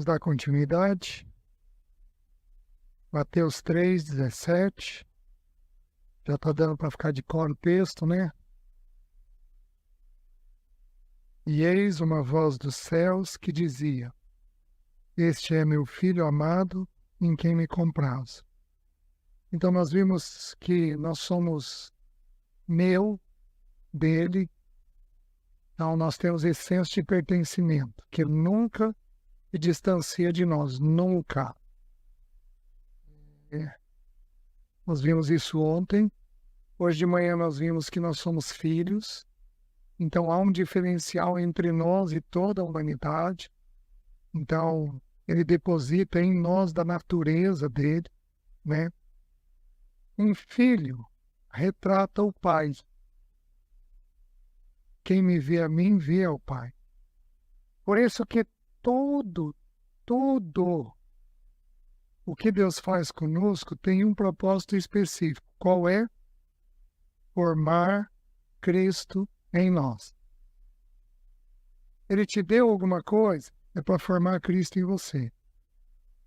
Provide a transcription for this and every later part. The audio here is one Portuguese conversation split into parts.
Vamos dar continuidade. Mateus 3:17. Já está dando para ficar de cor o texto, né? E eis uma voz dos céus que dizia: Este é meu filho amado, em quem me comprazo. Então nós vimos que nós somos dele. Então nós temos esse senso de pertencimento, que nunca se distancia de nós, nunca. Nós vimos isso ontem. Hoje de manhã nós vimos que nós somos filhos. Então há um diferencial entre nós e toda a humanidade. Então ele deposita em nós da natureza dele, né? Um filho retrata o pai. Quem me vê a mim, vê ao pai. Por isso que tudo o que Deus faz conosco tem um propósito específico. Qual é? Formar Cristo em nós. Ele te deu alguma coisa, é para formar Cristo em você.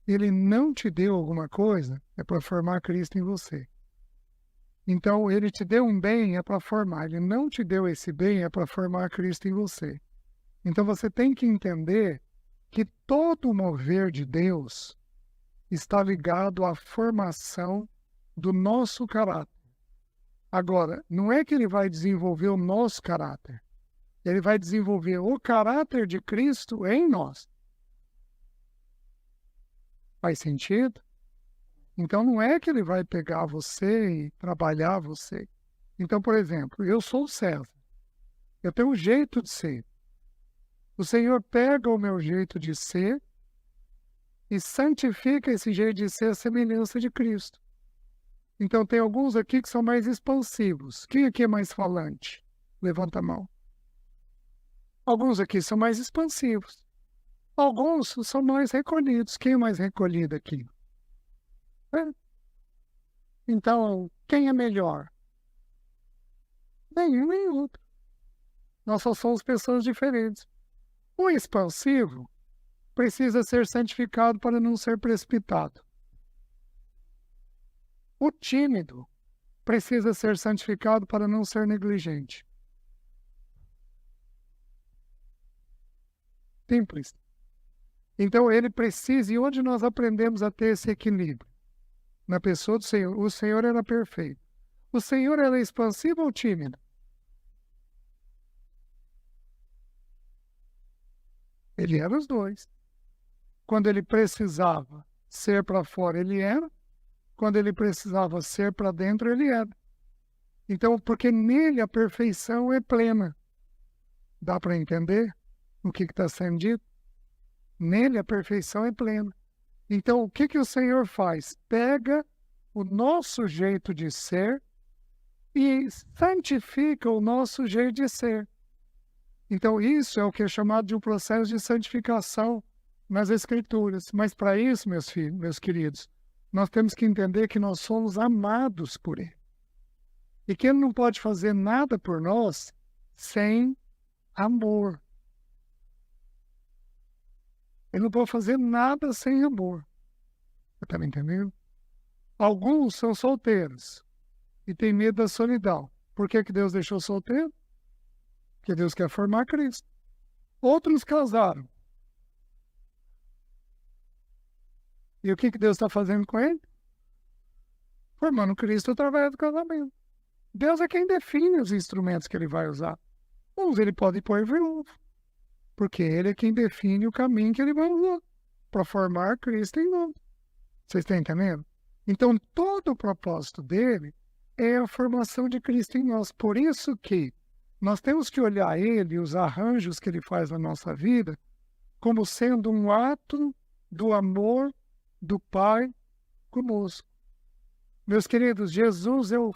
Ele não te deu alguma coisa, é para formar Cristo em você. Então, ele te deu um bem, é para formar. Ele não te deu esse bem, é para formar Cristo em você. Então, você tem que entender que todo o mover de Deus está ligado à formação do nosso caráter. Agora, não é que ele vai desenvolver o nosso caráter. Ele vai desenvolver o caráter de Cristo em nós. Faz sentido? Então, não é que ele vai pegar você e trabalhar você. Então, por exemplo, eu sou o César. Eu tenho um jeito de ser. O Senhor pega o meu jeito de ser e santifica esse jeito de ser à semelhança de Cristo. Então, tem alguns aqui que são mais expansivos. Quem aqui é mais falante? Levanta a mão. Alguns aqui são mais expansivos. Alguns são mais recolhidos. Quem é mais recolhido aqui? Então, quem é melhor? Nenhum nem outro. Nós só somos pessoas diferentes. O expansivo precisa ser santificado para não ser precipitado. O tímido precisa ser santificado para não ser negligente. Simples. Então ele precisa, e onde nós aprendemos a ter esse equilíbrio? Na pessoa do Senhor. O Senhor era perfeito. O Senhor era expansivo ou tímido? Ele era os dois. Quando ele precisava ser para fora, ele era. Quando ele precisava ser para dentro, ele era. Então, porque nele a perfeição é plena. Dá para entender o que está sendo dito? Nele a perfeição é plena. Então, o que o Senhor faz? Pega o nosso jeito de ser e santifica o nosso jeito de ser. Então, isso é o que é chamado de um processo de santificação nas Escrituras. Mas para isso, meus filhos, meus queridos, nós temos que entender que nós somos amados por Ele. E que Ele não pode fazer nada por nós sem amor. Ele não pode fazer nada sem amor. Você está me entendendo? Alguns são solteiros e têm medo da solidão. Por que Deus deixou solteiro? Porque Deus quer formar Cristo. Outros casaram. E o que Deus está fazendo com ele? Formando Cristo através do casamento. Deus é quem define os instrumentos que ele vai usar. Uns ele pode pôr viúvo, porque ele é quem define o caminho que ele vai usar para formar Cristo em nós. Vocês estão entendendo? Então, todo o propósito dele é a formação de Cristo em nós. Por isso que nós temos que olhar ele e os arranjos que ele faz na nossa vida como sendo um ato do amor do Pai conosco. Meus queridos, Jesus é o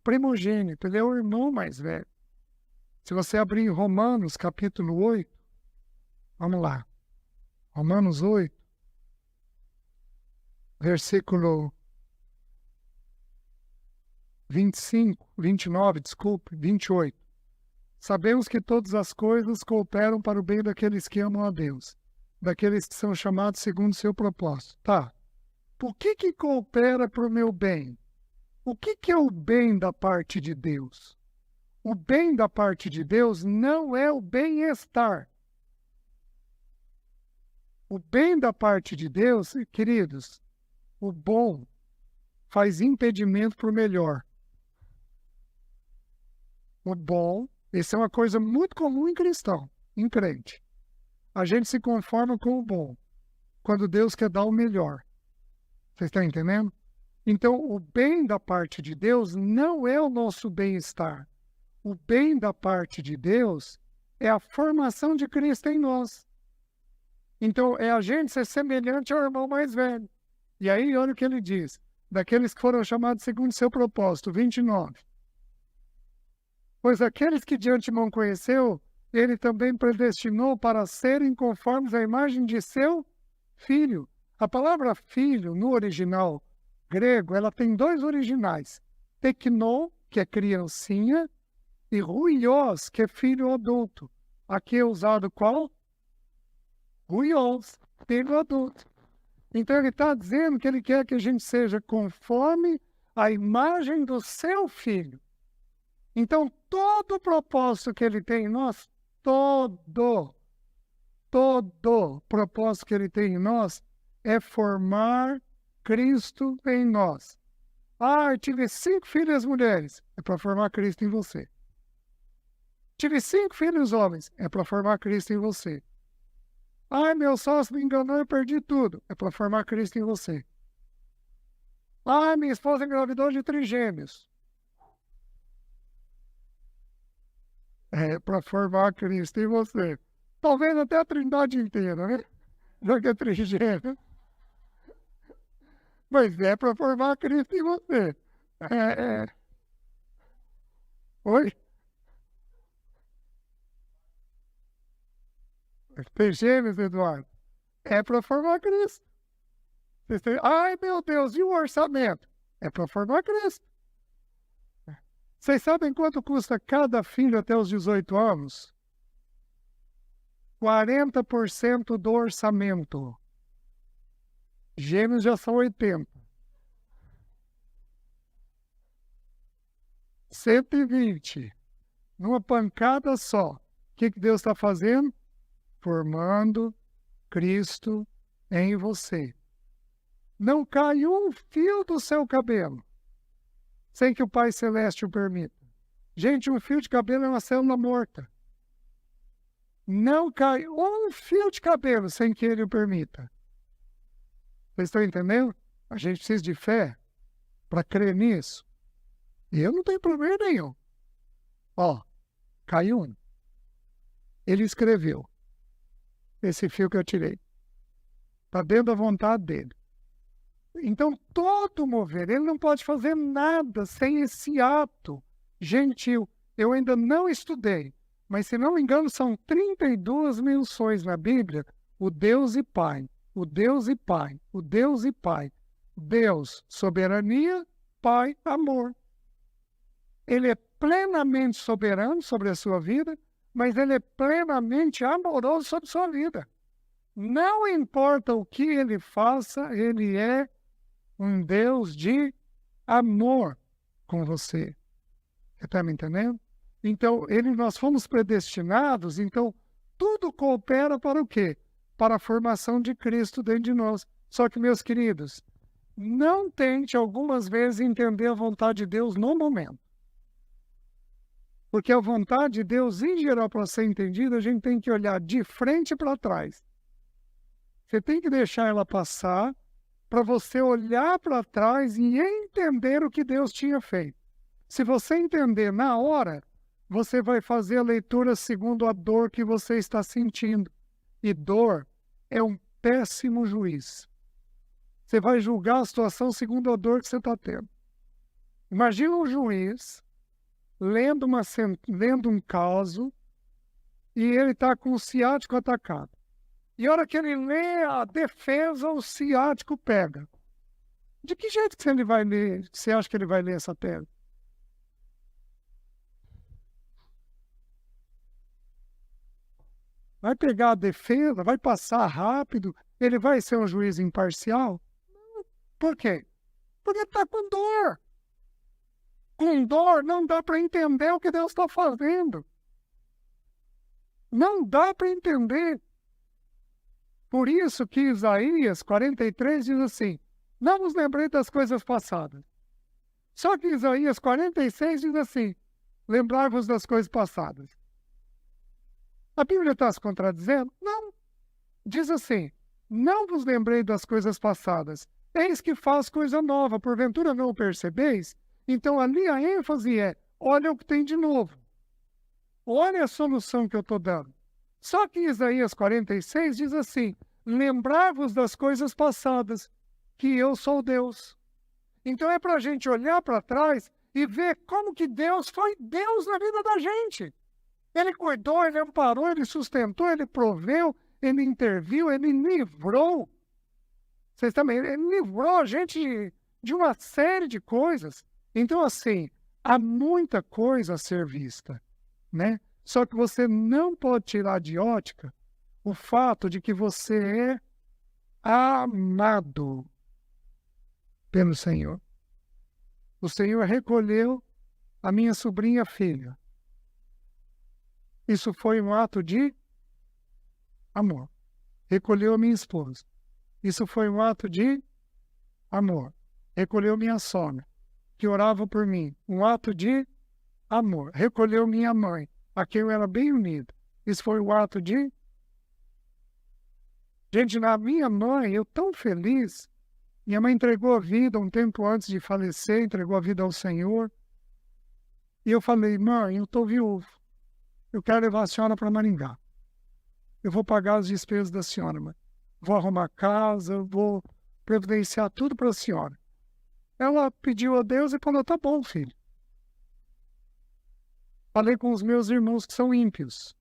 primogênito, ele é o irmão mais velho. Se você abrir em Romanos, capítulo 8, vamos lá. Romanos 8, versículo 28. Sabemos que todas as coisas cooperam para o bem daqueles que amam a Deus, daqueles que são chamados segundo o seu propósito. Tá. O que coopera para o meu bem? O que é o bem da parte de Deus? O bem da parte de Deus não é o bem-estar. O bem da parte de Deus, queridos, o bom faz impedimento para o melhor. O bom, isso é uma coisa muito comum em cristão, em crente. A gente se conforma com o bom, quando Deus quer dar o melhor. Vocês estão entendendo? Então, o bem da parte de Deus não é o nosso bem-estar. O bem da parte de Deus é a formação de Cristo em nós. Então, é a gente ser semelhante ao irmão mais velho. E aí, olha o que ele diz. Daqueles que foram chamados segundo seu propósito, 29. Pois aqueles que de antemão conheceu, ele também predestinou para serem conformes à imagem de seu filho. A palavra filho, no original grego, ela tem dois originais. Teknon, que é criancinha, e ruios, que é filho adulto. Aqui é usado qual? Ruios, filho adulto. Então ele está dizendo que ele quer que a gente seja conforme a imagem do seu filho. Então todo o propósito que ele tem em nós, todo propósito que ele tem em nós é formar Cristo em nós. Ah, eu tive 5 filhas mulheres, é para formar Cristo em você. Tive 5 filhos homens, é para formar Cristo em você. Ai, meu sócio me enganou e eu perdi tudo. É para formar Cristo em você. Ai, minha esposa engravidou de trigêmeos. É para formar Cristo em você. Talvez até a trindade inteira, né? Já que é trigêmeo. Mas é para formar Cristo em você. Oi? Tem gêmeos, Eduardo? É para formar Cristo. Ai, meu Deus, e o orçamento? É para formar Cristo. Vocês sabem quanto custa cada filho até os 18 anos? 40% do orçamento. Gêmeos já são 80%. 120%. Numa pancada só. O que Deus está fazendo? Formando Cristo em você. Não cai um fio do seu cabelo sem que o Pai Celeste o permita. Gente, um fio de cabelo é uma célula morta. Não cai um fio de cabelo sem que Ele o permita. Vocês estão entendendo? A gente precisa de fé para crer nisso. E eu não tenho problema nenhum. Ó, caiu um. Ele escreveu. Esse fio que eu tirei. Está dentro da vontade dele. Então, todo mover, ele não pode fazer nada sem esse ato gentil. Eu ainda não estudei, mas se não me engano, são 32 menções na Bíblia, o Deus e Pai, o Deus e Pai, o Deus e Pai. Deus, soberania, Pai, amor. Ele é plenamente soberano sobre a sua vida, mas ele é plenamente amoroso sobre a sua vida. Não importa o que ele faça, ele é um Deus de amor com você. Você está me entendendo? Então, nós fomos predestinados, então tudo coopera para o quê? Para a formação de Cristo dentro de nós. Só que, meus queridos, não tente algumas vezes entender a vontade de Deus no momento. Porque a vontade de Deus, em geral, para ser entendida, a gente tem que olhar de frente para trás. Você tem que deixar ela passar para você olhar para trás e entender o que Deus tinha feito. Se você entender na hora, você vai fazer a leitura segundo a dor que você está sentindo. E dor é um péssimo juiz. Você vai julgar a situação segundo a dor que você está tendo. Imagina um juiz lendo um caso e ele está com o ciático atacado. E a hora que ele lê a defesa, o ciático pega. De que jeito que ele vai ler? Você acha que ele vai ler essa tese? Vai pegar a defesa, vai passar rápido, ele vai ser um juiz imparcial? Por quê? Porque está com dor. Com dor não dá para entender o que Deus está fazendo. Não dá para entender. Por isso que Isaías 43 diz assim, não vos lembrei das coisas passadas. Só que Isaías 46 diz assim, lembrai-vos das coisas passadas. A Bíblia está se contradizendo? Não. Diz assim, não vos lembrei das coisas passadas. Eis que faz coisa nova, porventura não o percebeis? Então ali a ênfase é, olha o que tem de novo. Olha a solução que eu estou dando. Só que Isaías 46 diz assim, lembrai-vos das coisas passadas, que eu sou Deus. Então é para a gente olhar para trás e ver como que Deus foi Deus na vida da gente. Ele cuidou, ele amparou, ele sustentou, ele proveu, ele interviu, ele livrou. Vocês também, ele livrou a gente de uma série de coisas. Então, assim, há muita coisa a ser vista, né? Só que você não pode tirar de ótica o fato de que você é amado pelo Senhor. O Senhor recolheu a minha sobrinha filha. Isso foi um ato de amor. Recolheu a minha esposa. Isso foi um ato de amor. Recolheu minha sogra, que orava por mim. Um ato de amor. Recolheu minha mãe, a quem eu era bem unido. Isso foi um ato de... Gente, na minha mãe, eu tão feliz. Minha mãe entregou a vida um tempo antes de falecer, entregou a vida ao Senhor. E eu falei, mãe, eu estou viúvo. Eu quero levar a senhora para Maringá. Eu vou pagar as despesas da senhora, mãe. Vou arrumar casa, vou providenciar tudo para a senhora. Ela pediu a Deus e falou, tá bom, filho. Falei com os meus irmãos que são ímpios.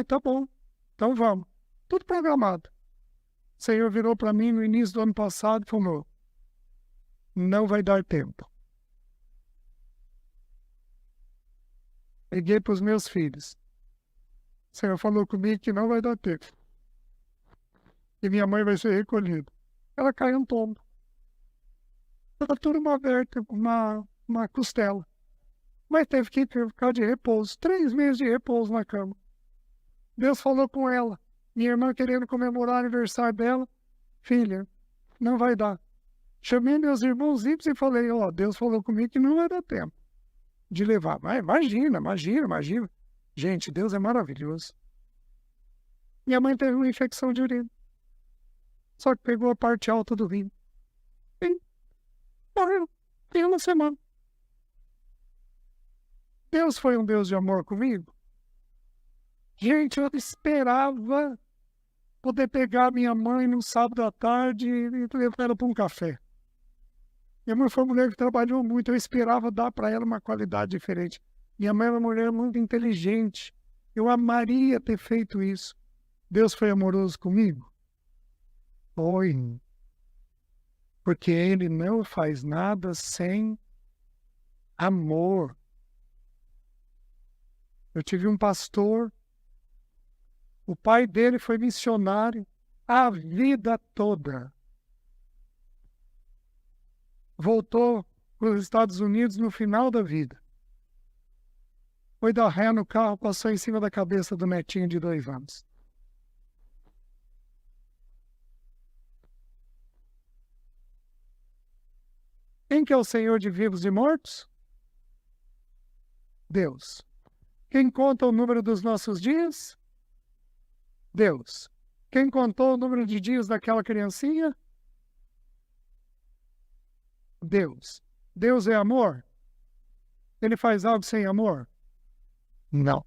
Tá bom, então vamos. Tudo programado. O Senhor virou para mim no início do ano passado e falou, não vai dar tempo. Liguei para os meus filhos. O Senhor falou comigo que não vai dar tempo. E minha mãe vai ser recolhida. Ela caiu um tombo. Fratura uma vértebra, uma costela. Mas teve que ficar de repouso. 3 meses de repouso na cama. Deus falou com ela. Minha irmã querendo comemorar o aniversário dela. Filha, não vai dar. Chamei meus irmãos ímpios e falei, Deus falou comigo que não vai dar tempo de levar. Mas imagina. Gente, Deus é maravilhoso. Minha mãe teve uma infecção de urina. Só que pegou a parte alta do rim. E morreu. Tem uma semana. Deus foi um Deus de amor comigo. Gente, eu esperava poder pegar minha mãe no sábado à tarde e levar ela para um café. Minha mãe foi uma mulher que trabalhou muito, eu esperava dar para ela uma qualidade diferente. Minha mãe é uma mulher muito inteligente. Eu amaria ter feito isso. Deus foi amoroso comigo? Foi. Porque Ele não faz nada sem amor. Eu tive um pastor, o pai dele foi missionário a vida toda. Voltou para os Estados Unidos no final da vida. Foi dar ré no carro, passou em cima da cabeça do netinho de 2 anos. Quem que é o Senhor de vivos e mortos? Deus. Quem conta o número dos nossos dias? Deus. Quem contou o número de dias daquela criancinha? Deus. Deus é amor? Ele faz algo sem amor? Não.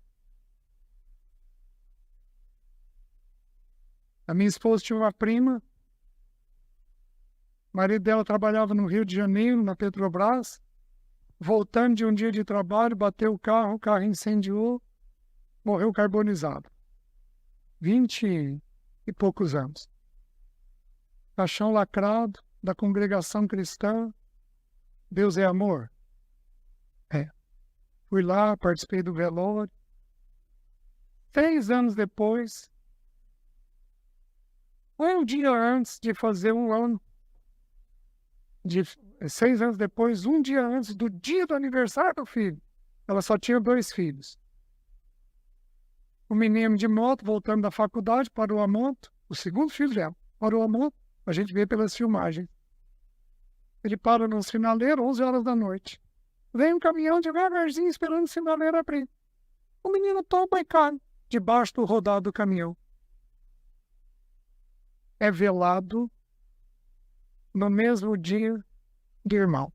A minha esposa tinha uma prima. O marido dela trabalhava no Rio de Janeiro, na Petrobras. Voltando de um dia de trabalho, bateu o carro incendiou, morreu carbonizado. 20 e poucos anos. Caixão lacrado, da congregação cristã. Deus é amor? É. Fui lá, participei do velório. 6 anos depois, um dia antes de fazer 1 ano, 6 anos depois, um dia antes do dia do aniversário do filho, ela só tinha 2 filhos. O menino de moto, voltando da faculdade, parou a moto, o segundo filho dela, parou a moto, a gente vê pelas filmagens. Ele para num sinaleiro, 11 horas da noite. Vem um caminhão devagarzinho, esperando o sinaleiro abrir. O menino toma e cai debaixo do rodado do caminhão. É velado no mesmo dia de irmão.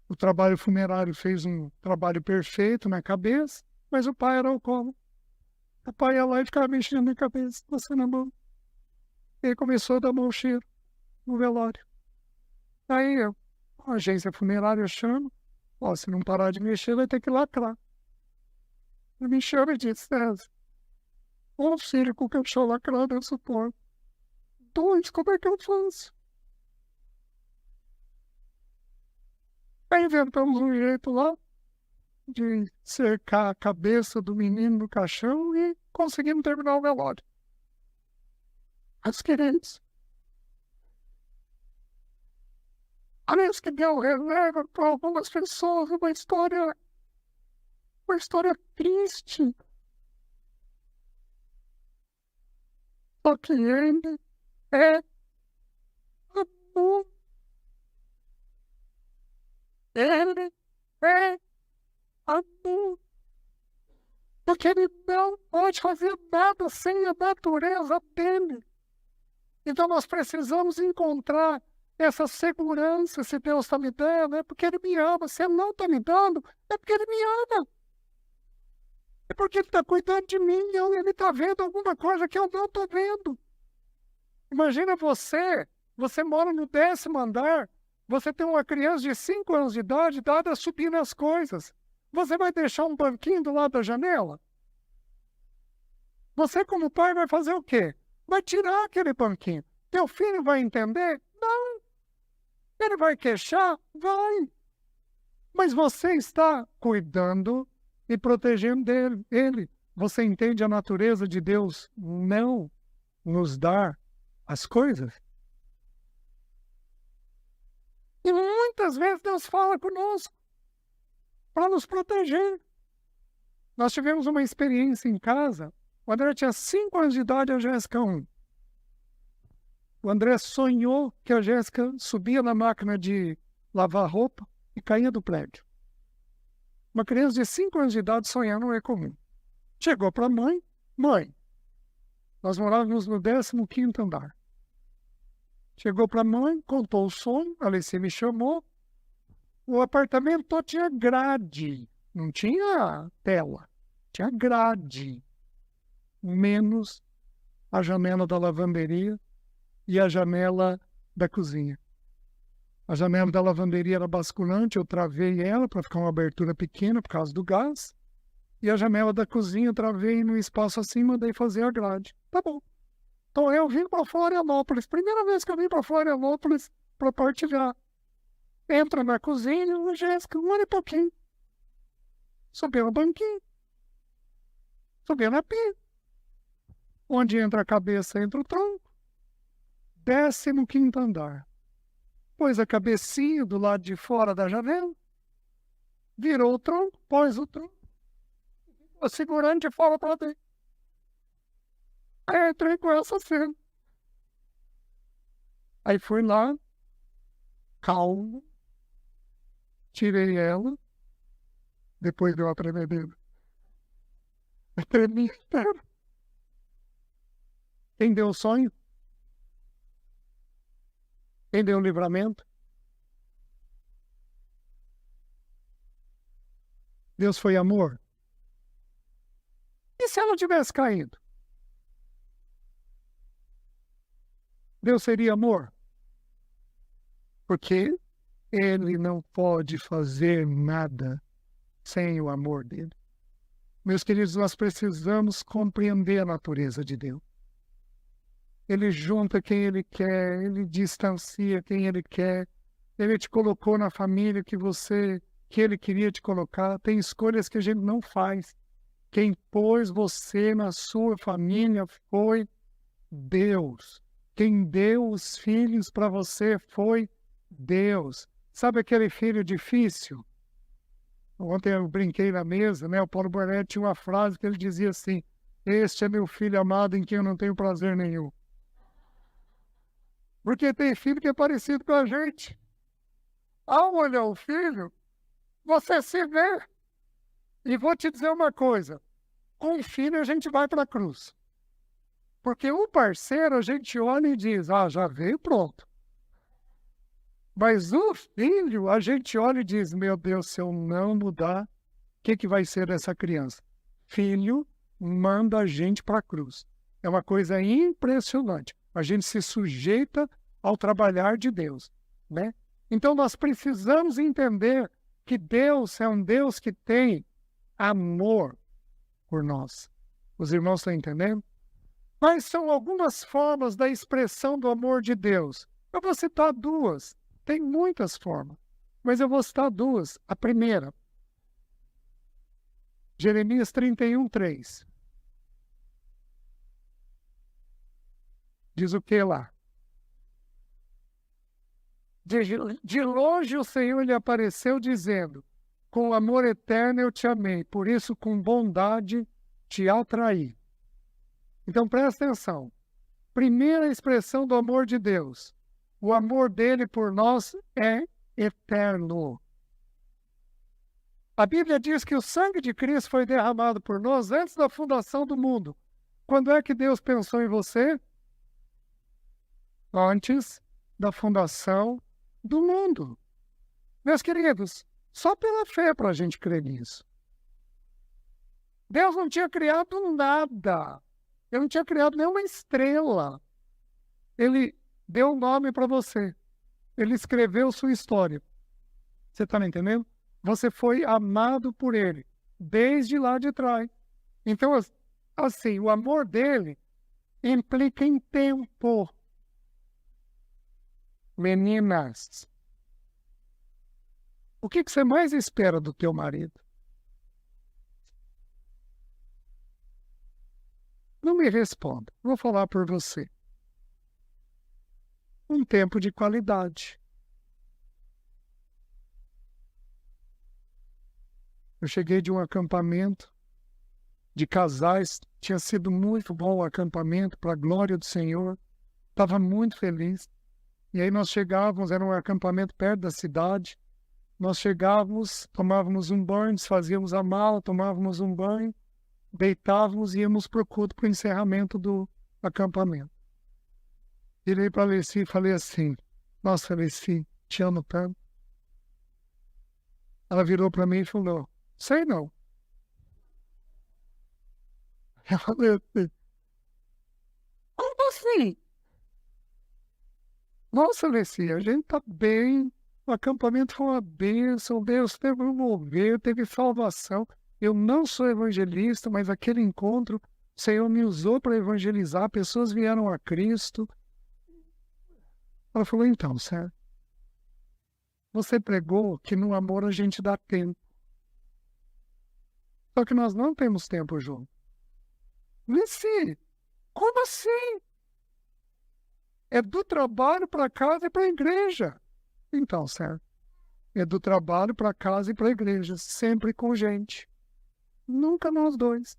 O trabalho funerário fez um trabalho perfeito na cabeça, mas o pai era alcoólatra. O pai ia lá e ficava mexendo na cabeça, passando a mão. Ele começou a dar mau cheiro no velório. Aí a agência funerária chama, se não parar de mexer, vai ter que lacrar. Ele me chama e diz, César, um filho com o cachorro lacrado eu suporto. 2, como é que eu faço? Aí inventamos um jeito lá de cercar a cabeça do menino no caixão e conseguimos terminar o velório. Mas, queridos, parece que deu reserva para algumas pessoas uma história triste. Só que ele é amor. Ele é amor. Porque ele não pode fazer nada sem a natureza dele. Então nós precisamos encontrar essa segurança, se Deus está me dando, é porque Ele me ama. Se Ele não está me dando, é porque Ele me ama. É porque Ele está cuidando de mim e Ele está vendo alguma coisa que eu não estou vendo. Imagina você mora no 10º andar, você tem uma criança de 5 anos de idade dada a subir nas coisas. Você vai deixar um banquinho do lado da janela? Você, como pai, vai fazer o quê? Vai tirar aquele banquinho. Teu filho vai entender? Não. Ele vai queixar? Vai. Mas você está cuidando e protegendo ele. Você entende a natureza de Deus não nos dar as coisas? E muitas vezes Deus fala conosco para nos proteger. Nós tivemos uma experiência em casa. O André tinha 5 anos de idade e a Jéssica 1. O André sonhou que a Jéssica subia na máquina de lavar roupa e caía do prédio. Uma criança de 5 anos de idade sonhar não é comum. Chegou para a mãe, nós morávamos no 15º andar. Chegou para a mãe, contou o sonho, a Alice me chamou. O apartamento todo tinha grade, não tinha tela, tinha grade. Menos a janela da lavanderia e a janela da cozinha. A janela da lavanderia era basculante, eu travei ela para ficar uma abertura pequena por causa do gás. E a janela da cozinha eu travei no espaço acima, mandei fazer a grade. Tá bom. Então eu vim para Florianópolis. Primeira vez que eu vim para Florianópolis para partilhar. Entra na cozinha, a Jéssica, 1 ano e pouquinho. Subiu no banquinho. Subiu na pia. Onde entra a cabeça, entra o tronco. 15º andar. Pôs a cabecinha do lado de fora da janela. Virou o tronco, pôs o tronco. Ficou segurando de fora para dentro. Aí entrei com essa cena. Aí fui lá, calmo, tirei ela, depois deu a tremedeira. Eu tremi inteiro. Quem deu o sonho? Quem deu o livramento? Deus foi amor. E se ela tivesse caído? Deus seria amor? Porque Ele não pode fazer nada sem o amor dele. Meus queridos, nós precisamos compreender a natureza de Deus. Ele junta quem Ele quer, Ele distancia quem Ele quer. Ele te colocou na família que você que Ele queria te colocar. Tem escolhas que a gente não faz. Quem pôs você na sua família foi Deus. Quem deu os filhos para você foi Deus. Sabe aquele filho difícil? Ontem eu brinquei na mesa, né? O Paulo Bonetti tinha uma frase que ele dizia assim: este é meu filho amado em quem eu não tenho prazer nenhum. Porque tem filho que é parecido com a gente. Ao olhar o filho, você se vê. E vou te dizer uma coisa: com o filho a gente vai para a cruz. Porque o parceiro a gente olha e diz: ah, já veio, pronto. Mas o filho a gente olha e diz: meu Deus, se eu não mudar, o que vai ser dessa criança? Filho manda a gente para a cruz. É uma coisa impressionante. A gente se sujeita ao trabalhar de Deus, né? Então nós precisamos entender que Deus é um Deus que tem amor por nós. Os irmãos estão entendendo? Quais são algumas formas da expressão do amor de Deus? Eu vou citar duas. Tem muitas formas, mas eu vou citar duas. A primeira, Jeremias 31:3. Diz o que lá? De longe o Senhor lhe apareceu dizendo: com amor eterno eu te amei, por isso com bondade te atraí. Então presta atenção. Primeira expressão do amor de Deus. O amor dele por nós é eterno. A Bíblia diz que o sangue de Cristo foi derramado por nós antes da fundação do mundo. Quando é que Deus pensou em você? Antes da fundação do mundo. Meus queridos, só pela fé para a gente crer nisso. Deus não tinha criado nada. Ele não tinha criado nenhuma estrela. Ele deu um nome para você. Ele escreveu sua história. Você está me entendendo? Você foi amado por ele, desde lá de trás. Então, assim, o amor dele implica em tempo. Meninas, o que você mais espera do teu marido? Não me responda, vou falar por você. Um tempo de qualidade. Eu cheguei de um acampamento de casais, tinha sido muito bom o acampamento, para a glória do Senhor, estava muito feliz. E aí nós chegávamos, era um acampamento perto da cidade, nós chegávamos, tomávamos um banho, desfazíamos a mala, tomávamos um banho, deitávamos e íamos para o culto, para o encerramento do acampamento. Virei para a Alessi e falei assim: nossa, Alessi, te amo tanto. Ela virou para mim e falou: sei não. Eu falei assim: como assim? Nossa, Alessi, a gente está bem, o acampamento foi uma bênção, Deus teve um mover, teve salvação. Eu não sou evangelista, mas aquele encontro, o Senhor me usou para evangelizar, pessoas vieram a Cristo. Ela falou: então, certo? Você pregou que no amor a gente dá tempo. Só que nós não temos tempo junto. Alessi, como assim? É do trabalho para casa e para a igreja. Então, certo? É do trabalho para casa e para a igreja, sempre com gente. Nunca nós dois.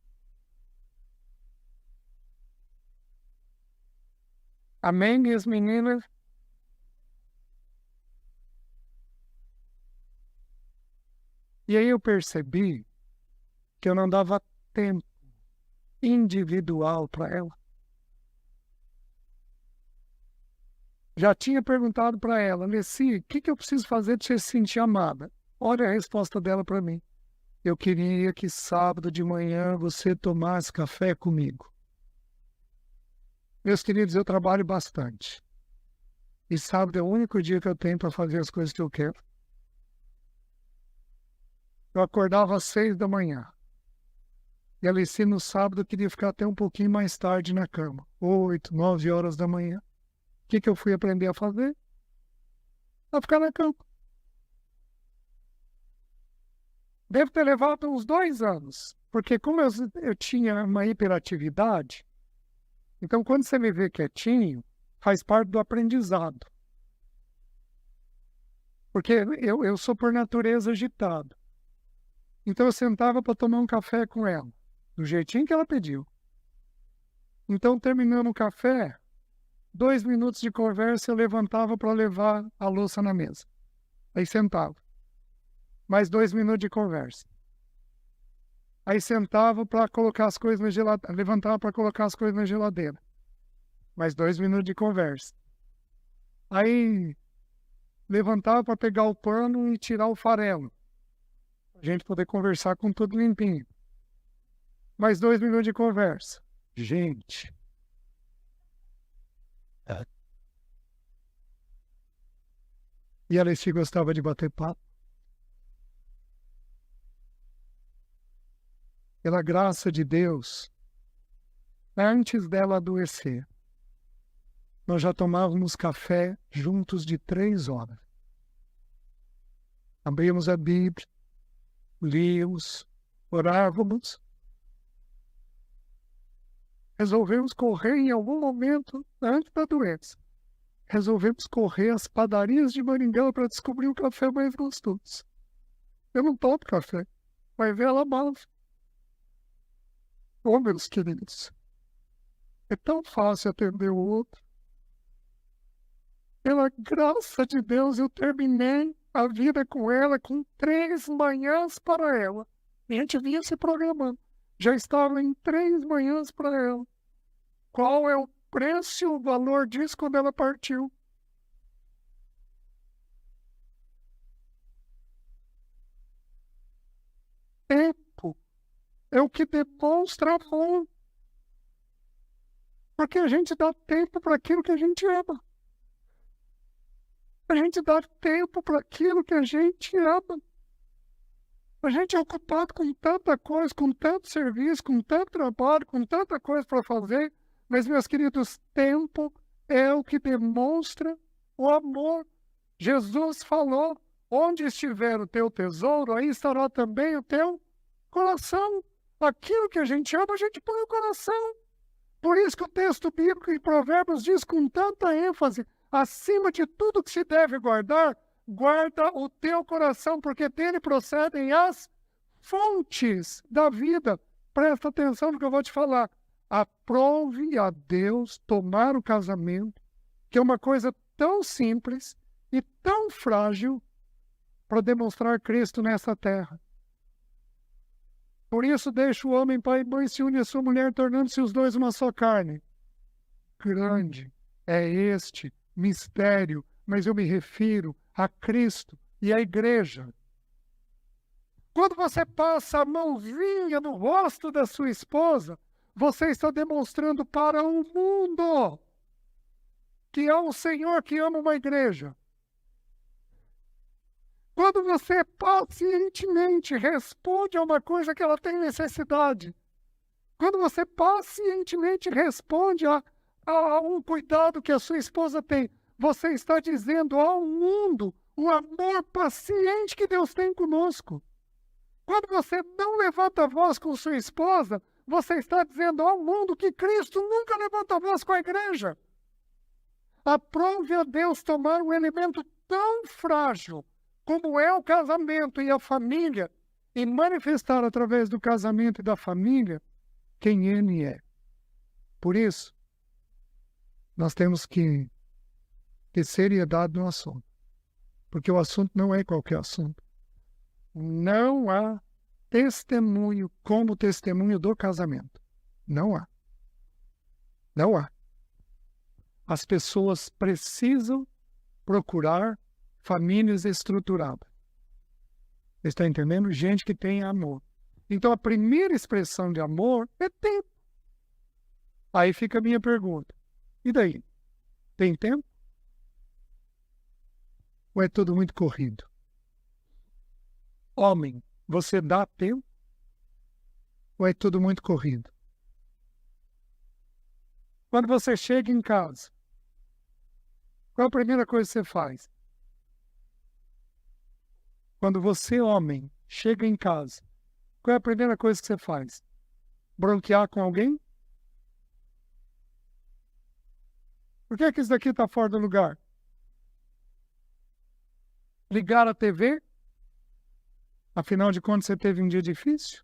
Amém, minhas meninas? E aí eu percebi que eu não dava tempo individual para ela. Já tinha perguntado para ela: Alessi, o que eu preciso fazer para você se sentir amada? Olha a resposta dela para mim: eu queria que sábado de manhã você tomasse café comigo. Meus queridos, eu trabalho bastante. E sábado é o único dia que eu tenho para fazer as coisas que eu quero. Eu acordava às 6 da manhã. E a Alessi no sábado queria ficar até um pouquinho mais tarde na cama. 8, 9 horas da manhã. O que eu fui aprender a fazer? A ficar na cama. Deve ter levado uns 2 anos, porque como eu tinha uma hiperatividade, então quando você me vê quietinho, faz parte do aprendizado. Porque eu sou por natureza agitado. Então eu sentava para tomar um café com ela, do jeitinho que ela pediu. Então, terminando o café, 2 minutos de conversa, eu levantava para levar a louça na mesa. Aí sentava. Mais 2 minutos de conversa. Aí sentava para colocar as coisas na geladeira. Levantava para colocar as coisas na geladeira. Mais 2 minutos de conversa. Aí levantava para pegar o pano e tirar o farelo. A gente poder conversar com tudo limpinho. Mais 2 minutos de conversa. Gente. E a Alessi gostava de bater papo. Pela graça de Deus, antes dela adoecer, nós já tomávamos café juntos de 3 horas. Abríamos a Bíblia, líamos, orávamos. Resolvemos correr em algum momento antes da doença. Resolvemos correr às padarias de Maringá para descobrir o café mais gostoso. Eu não tomo café, mas ela amava. Oh, meus queridos, é tão fácil atender o outro. Pela graça de Deus, eu terminei a vida com ela com 3 manhãs para ela. A gente vinha se programando. Já estava em 3 manhãs para ela. Qual é o preço e o valor disso quando ela partiu? Tempo é o que demonstra amor. Porque a gente dá tempo para aquilo que a gente ama. A gente dá tempo para aquilo que a gente ama. A gente é ocupado com tanta coisa, com tanto serviço, com tanto trabalho, com tanta coisa para fazer. Mas, meus queridos, tempo é o que demonstra o amor. Jesus falou, onde estiver o teu tesouro, aí estará também o teu coração. Aquilo que a gente ama, a gente põe o coração. Por isso que o texto bíblico em Provérbios diz com tanta ênfase, acima de tudo que se deve guardar, guarda o teu coração, porque dele procedem as fontes da vida. Presta atenção no que eu vou te falar. Aprove a Deus tomar o casamento, que é uma coisa tão simples e tão frágil, para demonstrar Cristo nessa terra. Por isso deixa o homem, pai e mãe, se une a sua mulher, tornando-se os dois uma só carne. Grande é este mistério, mas eu me refiro a Cristo e à igreja. Quando você passa a mãozinha no rosto da sua esposa, você está demonstrando para o mundo que é um Senhor que ama uma igreja. Quando você pacientemente responde a uma coisa que ela tem necessidade, quando você pacientemente responde a um cuidado que a sua esposa tem, você está dizendo ao mundo o amor paciente que Deus tem conosco. Quando você não levanta a voz com sua esposa, você está dizendo ao mundo que Cristo nunca levanta a voz com a igreja. Aprove a Deus tomar um elemento tão frágil como é o casamento e a família, e manifestar através do casamento e da família quem Ele é. Por isso, nós temos que ter seriedade no assunto, porque o assunto não é qualquer assunto. Não há testemunho como testemunho do casamento. Não há. Não há. As pessoas precisam procurar famílias estruturadas. Você está entendendo? Gente que tem amor. Então, a primeira expressão de amor é tempo. Aí fica a minha pergunta. E daí? Tem tempo? Ou é tudo muito corrido? Homem, você dá tempo? Ou é tudo muito corrido? Quando você chega em casa, qual a primeira coisa que você faz? Quando você, homem, chega em casa, qual é a primeira coisa que você faz? Bronquear com alguém? Por que isso daqui está fora do lugar? Ligar a TV? Afinal de contas, você teve um dia difícil?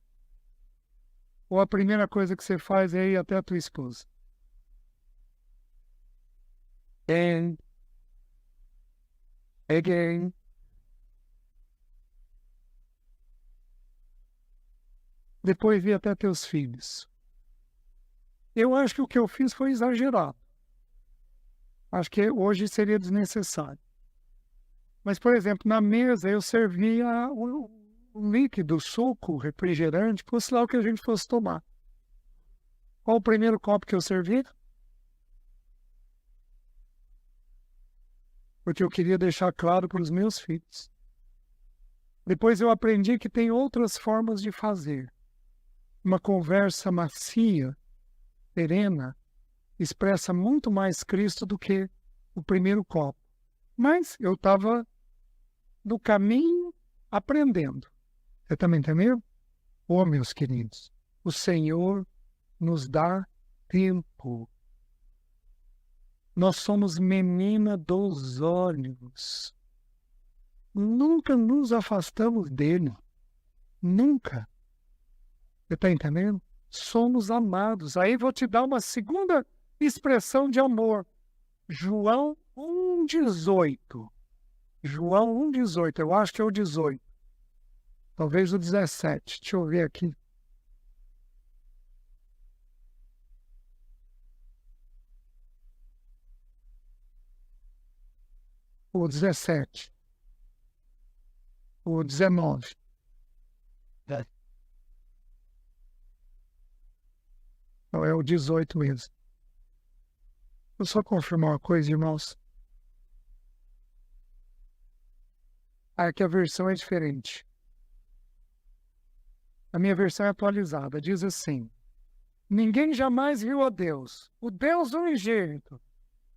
Ou a primeira coisa que você faz é ir até a tua esposa? And again. Depois ir até teus filhos. Eu acho que o que eu fiz foi exagerado. Acho que hoje seria desnecessário. Mas, por exemplo, na mesa eu servia o líquido, suco, refrigerante, fosse lá o que a gente fosse tomar. Qual o primeiro copo que eu servi? Porque eu queria deixar claro para os meus filhos. Depois eu aprendi que tem outras formas de fazer. Uma conversa macia, serena, expressa muito mais Cristo do que o primeiro copo. Mas eu estava no caminho aprendendo. Você também entendeu? Oh, meus queridos, o Senhor nos dá tempo. Nós somos menina dos olhos. Nunca nos afastamos dele. Nunca. Você está entendendo? Somos amados. Aí vou te dar uma segunda expressão de amor. João 1,18. João 1,18. Eu acho que é o 18. Talvez o 17. Deixa eu ver aqui. O 17. O 19. Não, é o 18 mesmo. Vou só confirmar uma coisa, irmãos. Aqui a versão é diferente. A minha versão é atualizada. Diz assim: ninguém jamais viu a Deus, o Deus unigênito,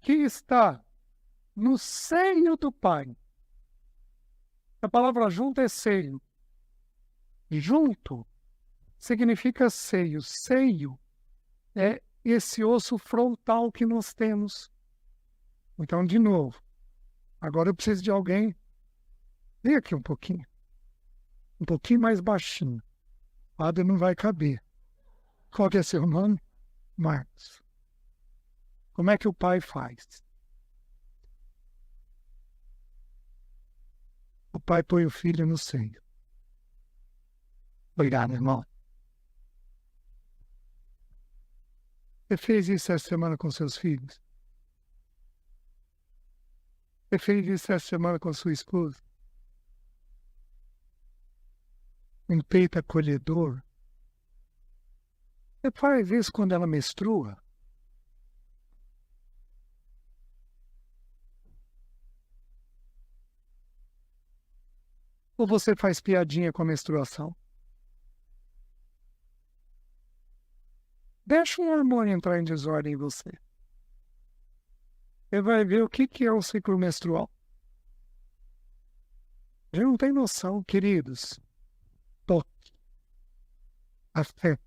que está no seio do Pai. A palavra junto é seio. Junto significa seio. Seio é esse osso frontal que nós temos. Então, de novo, agora eu preciso de alguém. Vem aqui um pouquinho mais baixinho. O padre não vai caber. Qual que é seu nome? Marcos. Como é que o pai faz? O pai põe o filho no seio. Obrigado, irmão. Você fez isso essa semana com seus filhos? Você fez isso essa semana com sua esposa? Um peito acolhedor? Você faz isso quando ela menstrua? Ou você faz piadinha com a menstruação? Deixa um hormônio entrar em desordem em você. Você vai ver o que é o ciclo menstrual. Já não tem noção, queridos. Toque. Afeto.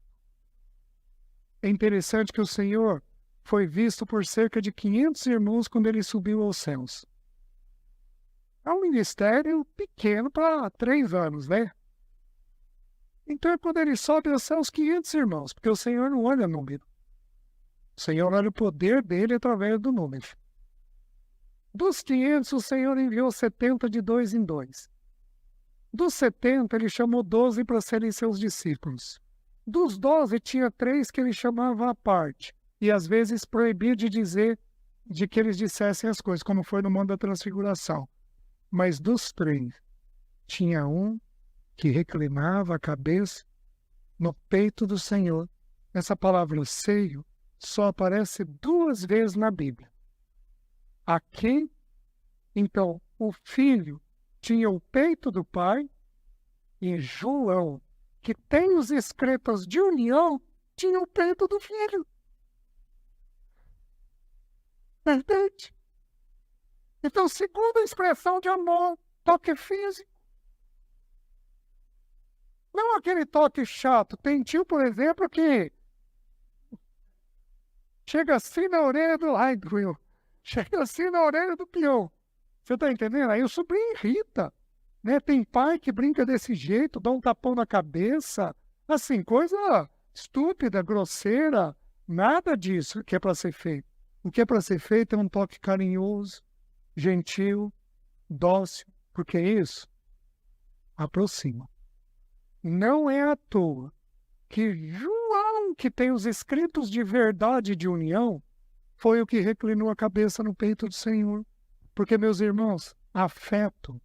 É interessante que o Senhor foi visto por cerca de 500 irmãos quando ele subiu aos céus. É um ministério pequeno para 3 anos, né? Então é quando ele sobe aos céus 500 irmãos, porque o Senhor não olha número. O Senhor olha o poder dele através do número. Dos 500, o Senhor enviou 70 de 2 em 2. Dos 70, ele chamou 12 para serem seus discípulos. Dos 12, tinha 3 que ele chamava à parte, e às vezes proibia de que eles dissessem as coisas, como foi no Monte da Transfiguração. Mas dos 3, tinha um que reclinava a cabeça no peito do Senhor. Essa palavra seio só aparece 2 vezes na Bíblia. Aqui, então, o filho tinha o peito do pai, e João, que tem os excretas de união, tinha o peito do filho. Verdade? Então, segunda expressão de amor, toque físico. Não aquele toque chato. Tem tio, por exemplo, que chega assim na orelha do... Ai, doeu. Chega assim na orelha do peão. Você tá entendendo? Aí o sobrinho irrita, né? Tem pai que brinca desse jeito, dá um tapão na cabeça. Assim, coisa estúpida, grosseira. Nada disso que é para ser feito. O que é para ser feito é um toque carinhoso, gentil, dócil, porque isso aproxima. Não é à toa que João, que tem os escritos de verdade e de união, foi o que reclinou a cabeça no peito do Senhor. Porque, meus irmãos, afeto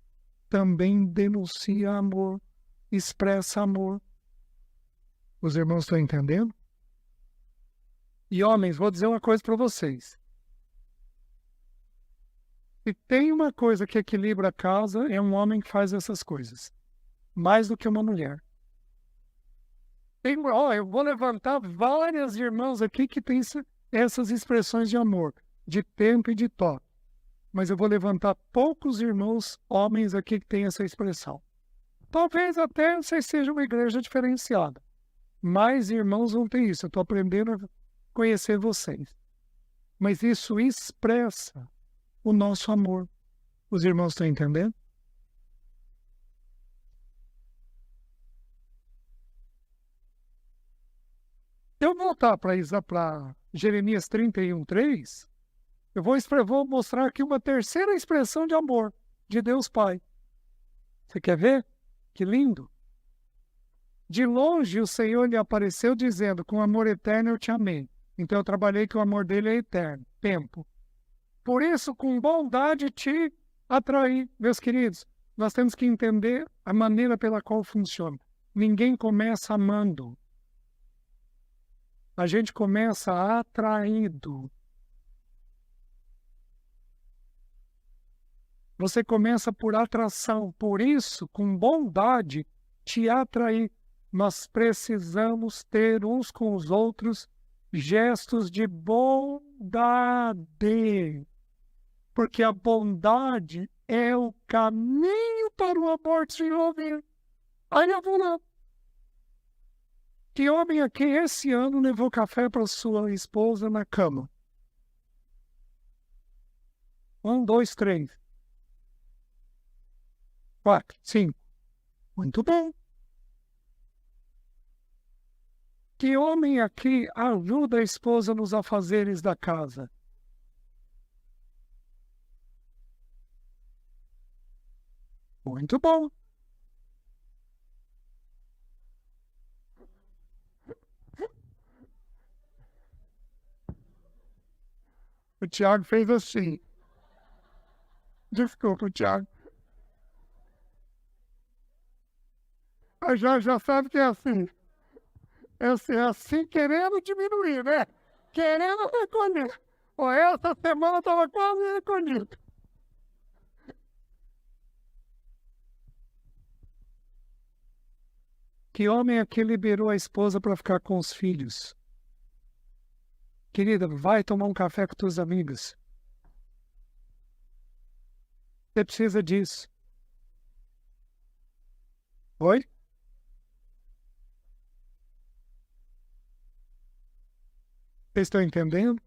também denuncia amor, expressa amor. Os irmãos estão entendendo? E homens, vou dizer uma coisa para vocês. Se tem uma coisa que equilibra a casa, é um homem que faz essas coisas. Mais do que uma mulher. Eu vou levantar várias irmãs aqui que têm essas expressões de amor, de tempo e de toque. Mas eu vou levantar poucos irmãos, homens aqui que têm essa expressão. Talvez até vocês sejam uma igreja diferenciada. Mais irmãos vão ter isso. Eu estou aprendendo a conhecer vocês. Mas isso expressa o nosso amor. Os irmãos estão entendendo? Eu voltar para Jeremias 31:3, eu vou mostrar aqui uma terceira expressão de amor de Deus Pai. Você quer ver? Que lindo! De longe o Senhor lhe apareceu dizendo, com amor eterno eu te amei. Então eu trabalhei que o amor dele é eterno, tempo. Por isso, com bondade te atraí. Meus queridos, nós temos que entender a maneira pela qual funciona. Ninguém começa amando. A gente começa atraído. Você começa por atração. Por isso, com bondade, te atrair. Nós precisamos ter uns com os outros gestos de bondade. Porque a bondade é o caminho para o amor desenvolver. Aí eu vou lá. Que homem aqui esse ano levou café para sua esposa na cama? 1, 2, 3, 4, 5. Muito bem. Que homem aqui ajuda a esposa nos afazeres da casa? Muito bom. O Tiago fez assim. Desculpa, Tiago. Já sabe que é assim. É assim querendo diminuir, né? Querendo recolher. Essa semana estava quase recolhido. Que homem aqui liberou a esposa para ficar com os filhos? Querida, vai tomar um café com tuas amigas. Você precisa disso. Oi? Vocês estão entendendo?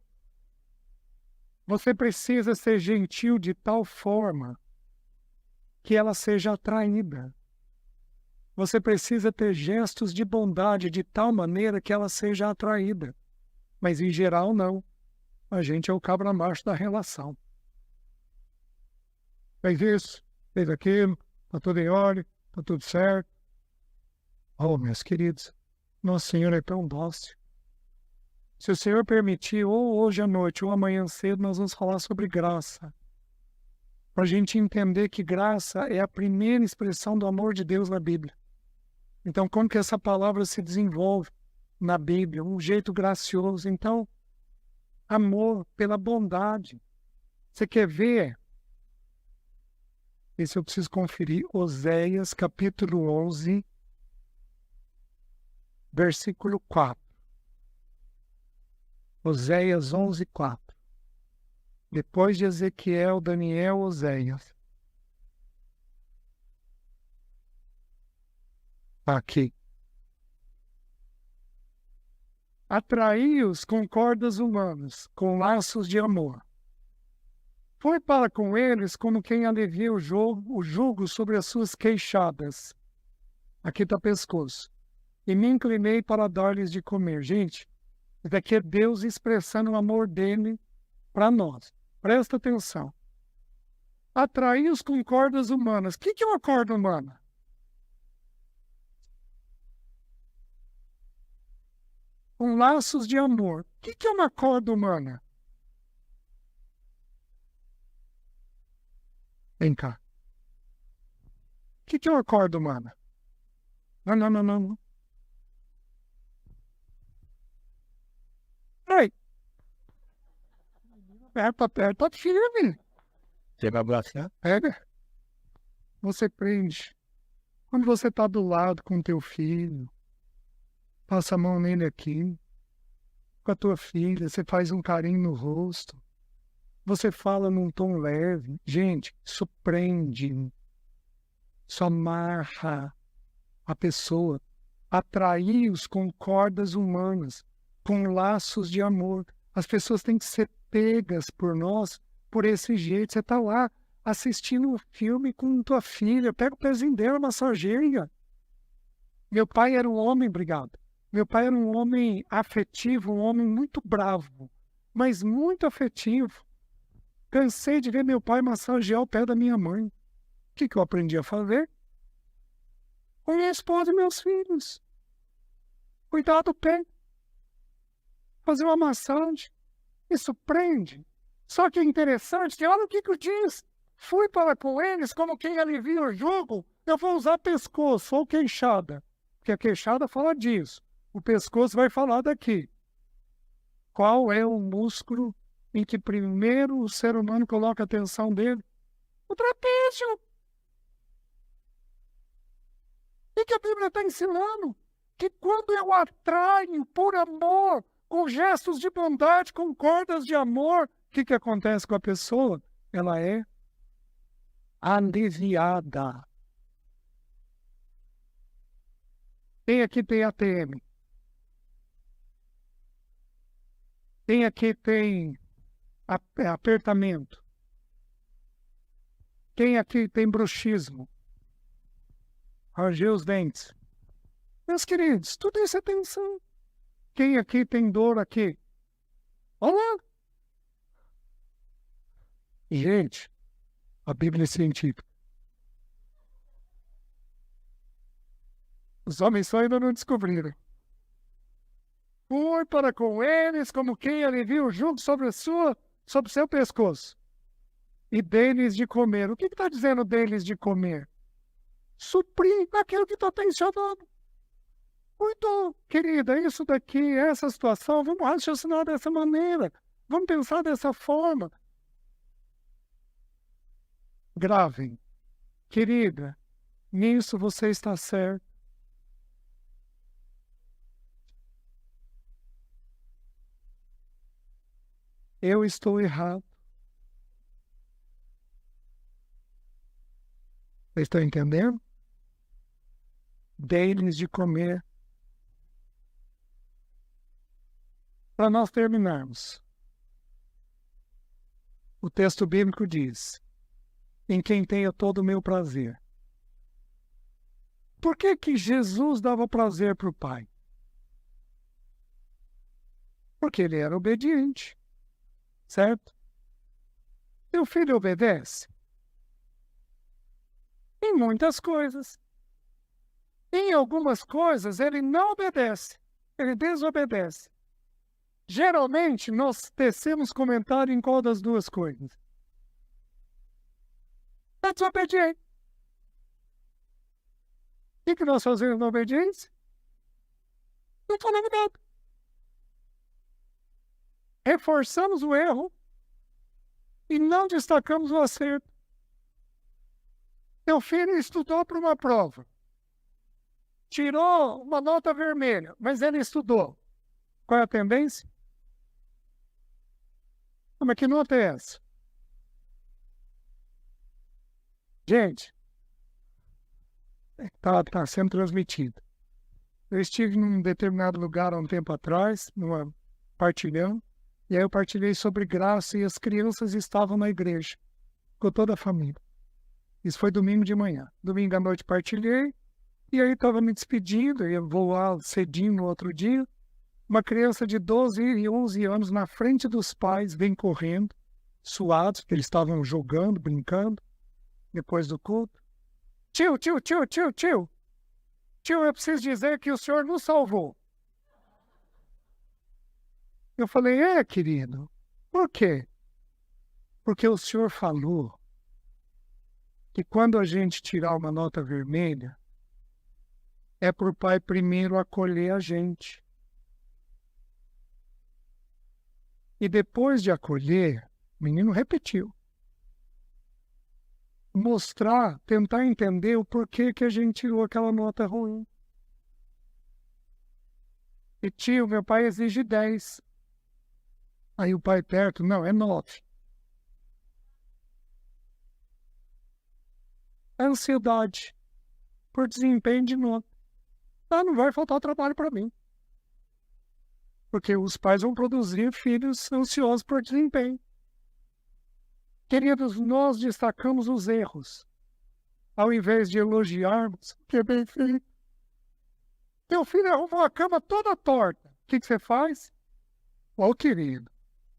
Você precisa ser gentil de tal forma que ela seja atraída. Você precisa ter gestos de bondade de tal maneira que ela seja atraída. Mas, em geral, não. A gente é o cabra macho da relação. Fez isso, fez aquilo, está tudo em ordem, está tudo certo. Oh, meus queridos, Nosso Senhor é tão dócil. Se o Senhor permitir, ou hoje à noite ou amanhã cedo, nós vamos falar sobre graça. Para a gente entender que graça é a primeira expressão do amor de Deus na Bíblia. Então, como que essa palavra se desenvolve na Bíblia? Um jeito gracioso. Então, amor pela bondade. Você quer ver? Esse eu preciso conferir. Oséias, capítulo 11, versículo 4. Oséias 11, 4. Depois de Ezequiel, Daniel, Oséias. Aqui. Atraí-os com cordas humanas, com laços de amor. Foi para com eles como quem alivia o jugo sobre as suas queixadas. Aqui está pescoço. E me inclinei para dar-lhes de comer. Gente, isso aqui é Deus expressando o amor dele para nós. Presta atenção. Atraí-os com cordas humanas. O que é uma corda humana? Com laços de amor. O que é uma corda humana? Vem cá. O que é uma corda humana? Não. Peraí. Aperta firme. Você vai abraçar? Pega. Você prende. Quando você está do lado com teu filho, passa a mão nele aqui. Com a tua filha, você faz um carinho no rosto. Você fala num tom leve. Gente, isso prende. Isso amarra a pessoa. Atraí-os com cordas humanas, com laços de amor. As pessoas têm que ser pegas por nós, por esse jeito. Você está lá assistindo um filme com tua filha, pega o pezinho dela, massageia. Meu pai era um homem, obrigado. Meu pai era um homem afetivo, um homem muito bravo, mas muito afetivo. Cansei de ver meu pai massagear o pé da minha mãe. O que eu aprendi a fazer? Com a esposa e meus filhos. Cuidar do pé. Fazer uma massagem. Isso prende. Só que é interessante que olha o que diz. Fui para com eles como quem alivia o jugo. Eu vou usar pescoço ou queixada. Porque a queixada fala disso. O pescoço vai falar daqui. Qual é o músculo em que primeiro o ser humano coloca a atenção dele? O trapézio. O que a Bíblia está ensinando? Que quando eu atraio por amor, com gestos de bondade, com cordas de amor, o que acontece com a pessoa? Ela é aliviada. Quem aqui tem ATM? Quem aqui tem apertamento? Quem aqui tem bruxismo? Ranger os dentes. Meus queridos, tudo isso é tensão. Quem aqui tem dor aqui? Olha! Gente, a Bíblia é científica. Os homens só ainda não descobriram. Fui para com eles como quem alivia o jugo sobre seu pescoço. E dei-lhes de comer. O que está dizendo deles de comer? Suprir aquilo que está tensionando. Muito, querida, isso daqui, essa situação, vamos raciocinar dessa maneira. Vamos pensar dessa forma. Gravem. Querida, nisso você está certo. Eu estou errado. Vocês estão entendendo? Dei-lhes de comer. Para nós terminarmos, o texto bíblico diz: em quem tenha todo o meu prazer. Por que Jesus dava prazer para o Pai? Porque ele era obediente, certo? E o filho obedece? Em muitas coisas. Em algumas coisas ele não obedece, ele desobedece. Geralmente nós tecemos comentário em qual das duas coisas? É desobediente. O que nós fazemos na obediência? Não falamos nada. Reforçamos o erro e não destacamos o acerto. Meu filho estudou para uma prova. Tirou uma nota vermelha, mas ele estudou. Qual é a tendência? Mas que nota é essa? Gente, Tá sendo transmitido. Eu estive num determinado lugar há um tempo atrás, partilhando, e aí eu partilhei sobre graça e as crianças estavam na igreja, com toda a família. Isso foi domingo de manhã. Domingo à noite partilhei, e aí estava me despedindo, ia voar cedinho no outro dia. Uma criança de 12 e 11 anos na frente dos pais vem correndo, suados, porque eles estavam jogando, brincando, depois do culto. Tio, tio, tio, tio, tio. Tio, eu preciso dizer que o senhor nos salvou. Eu falei, querido, por quê? Porque o senhor falou que quando a gente tirar uma nota vermelha, é para o pai primeiro acolher a gente. E depois de acolher, o menino repetiu. Mostrar, tentar entender o porquê que a gente tirou aquela nota ruim. E tio, meu pai exige 10. Aí o pai perto, não, é 9. É ansiedade por desempenho de nota. Não vai faltar trabalho para mim. Porque os pais vão produzir filhos ansiosos por desempenho. Queridos, nós destacamos os erros, ao invés de elogiarmos o que é bem feito. Teu filho arrumou a cama toda torta. O que você faz? Querido,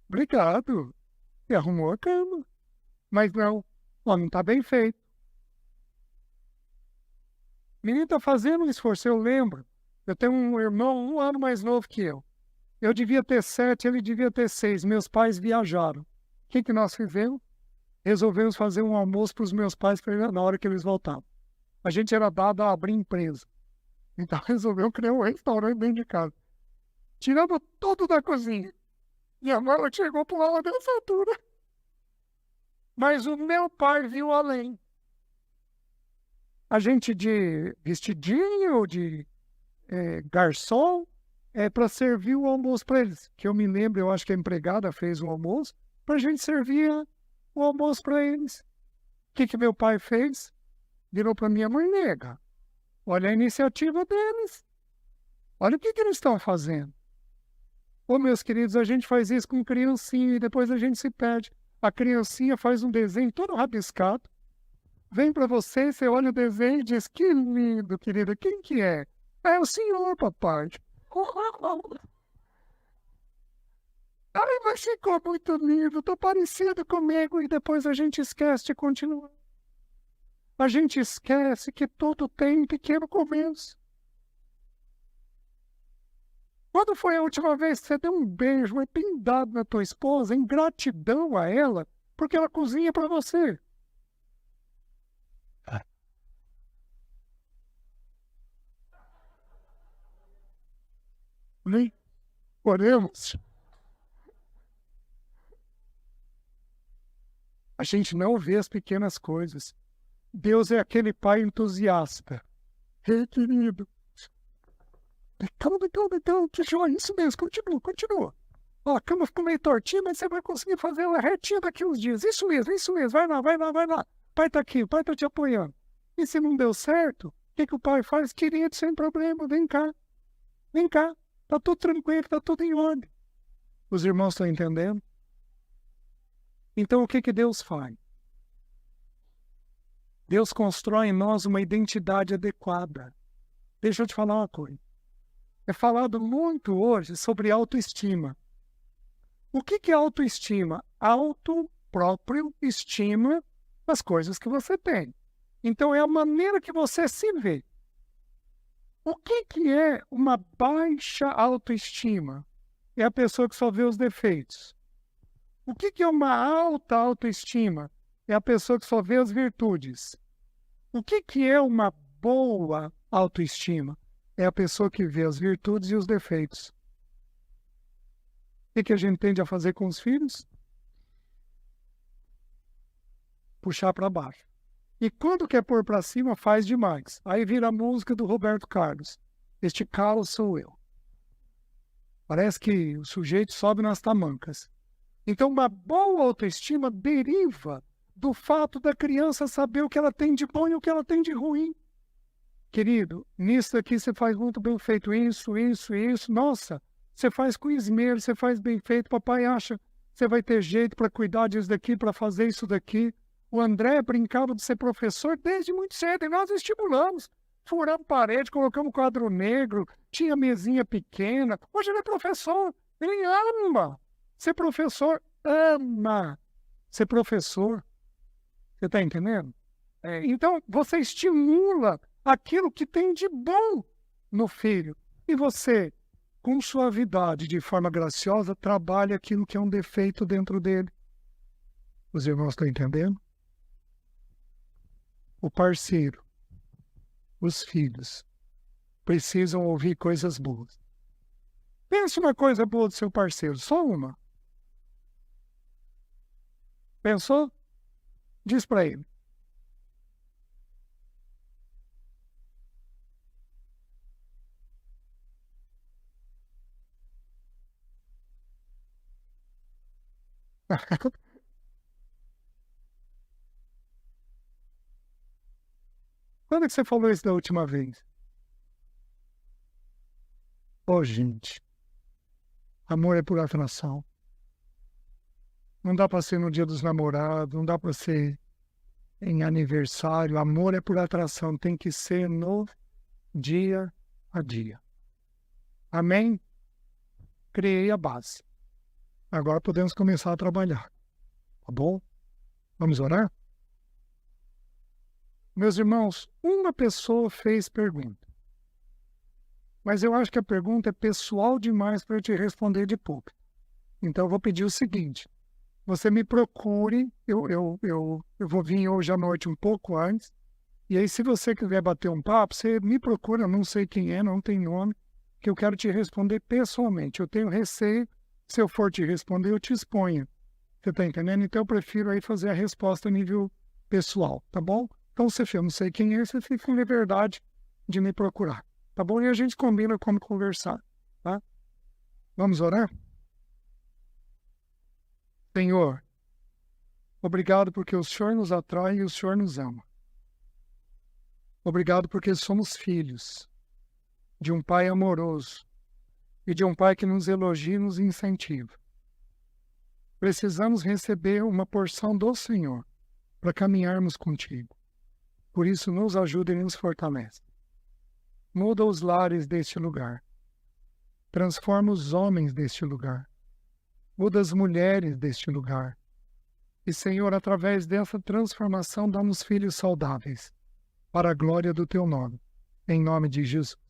obrigado. Você arrumou a cama. Mas não está bem feito. O menino está fazendo um esforço, eu lembro. Eu tenho um irmão 1 ano mais novo que eu. Eu devia ter 7, ele devia ter 6. Meus pais viajaram. O que nós fizemos? Resolvemos fazer um almoço para os meus pais na hora que eles voltavam. A gente era dado a abrir empresa. Então resolveu criar um restaurante dentro de casa. Tiramos tudo da cozinha. E a mãe chegou para uma dessa altura. Mas o meu pai viu além. A gente de vestidinho, de garçom, para servir o almoço para eles. Que eu me lembro, eu acho que a empregada fez o almoço, para a gente servir o almoço para eles. O que meu pai fez? Virou para minha mãe, nega. Olha a iniciativa deles. Olha o que eles estão fazendo. Meus queridos, a gente faz isso com criancinha e depois a gente se perde. A criancinha faz um desenho todo rabiscado. Vem para você, você olha o desenho e diz, que lindo, querida, quem que é? É o senhor, papai. Ai, mas ficou muito lindo, tô parecido comigo. E depois a gente esquece de continuar. A gente esquece que tudo tem um pequeno começo. Quando foi a última vez que você deu um beijo, bem dado na tua esposa, em gratidão a ela, porque ela cozinha para você? Nem oremos. A gente não vê as pequenas coisas. Deus é aquele pai entusiasta. Ei, querido. Calma, que joia, isso mesmo, continua. Ó, a cama ficou meio tortinha, mas você vai conseguir fazer ela retinha daqui uns dias. Isso mesmo, vai lá. O pai tá aqui, o pai tá te apoiando. E se não deu certo, o que o pai faz? Querido, sem problema, vem cá. Tá tudo tranquilo, tá tudo em ordem. Os irmãos estão entendendo? Então, o que Deus faz? Deus constrói em nós uma identidade adequada. Deixa eu te falar uma coisa. É falado muito hoje sobre autoestima. O que é autoestima? Auto próprio estima as coisas que você tem. Então, é a maneira que você se vê. O que é uma baixa autoestima? É a pessoa que só vê os defeitos. O que é uma alta autoestima? É a pessoa que só vê as virtudes. O que é uma boa autoestima? É a pessoa que vê as virtudes e os defeitos. O que a gente tende a fazer com os filhos? Puxar para baixo. E quando quer pôr para cima, faz demais. Aí vira a música do Roberto Carlos. Este calo sou eu. Parece que o sujeito sobe nas tamancas. Então, uma boa autoestima deriva do fato da criança saber o que ela tem de bom e o que ela tem de ruim. querido, nisso aqui você faz muito bem feito isso, isso, isso. Nossa, você faz com esmero, você faz bem feito. Papai acha que você vai ter jeito para cuidar disso daqui, para fazer isso daqui. O André brincava de ser professor desde muito cedo e nós estimulamos. Furamos parede, colocamos quadro negro, tinha mesinha pequena. Hoje ele é professor, ele ama. Ser professor, ama ser professor. Você está entendendo? Então, você estimula aquilo que tem de bom no filho. E você, com suavidade, de forma graciosa, trabalha aquilo que é um defeito dentro dele. Os irmãos estão entendendo? O parceiro, os filhos, precisam ouvir coisas boas. Pense uma coisa boa do seu parceiro, só uma. Pensou? Diz para ele. Quando é que você falou isso da última vez? Oh, gente. Amor é por atração. Não dá para ser no dia dos namorados, não dá para ser em aniversário. Amor é por atração, tem que ser no dia a dia. Amém? Criei a base. Agora podemos começar a trabalhar. Tá bom? Vamos orar? Meus irmãos, uma pessoa fez pergunta. Mas eu acho que a pergunta é pessoal demais para eu te responder de público. Então eu vou pedir o seguinte. Você me procure, eu vou vir hoje à noite um pouco antes. E aí, se você quiser bater um papo, você me procura, não sei quem é, não tem nome, que eu quero te responder pessoalmente. Eu tenho receio, se eu for te responder, eu te exponho. Você está entendendo? Então eu prefiro aí fazer a resposta a nível pessoal, tá bom? Então, se eu não sei quem é, você fica com liberdade de me procurar, tá bom? E a gente combina como conversar, tá? Vamos orar? Senhor, obrigado porque o Senhor nos atrai e o Senhor nos ama. Obrigado porque somos filhos de um Pai amoroso e de um Pai que nos elogia e nos incentiva. Precisamos receber uma porção do Senhor para caminharmos contigo. Por isso, nos ajuda e nos fortalece. Muda os lares deste lugar. Transforma os homens deste lugar. Muda as mulheres deste lugar. E, Senhor, através dessa transformação, dá-nos filhos saudáveis, para a glória do Teu nome. Em nome de Jesus.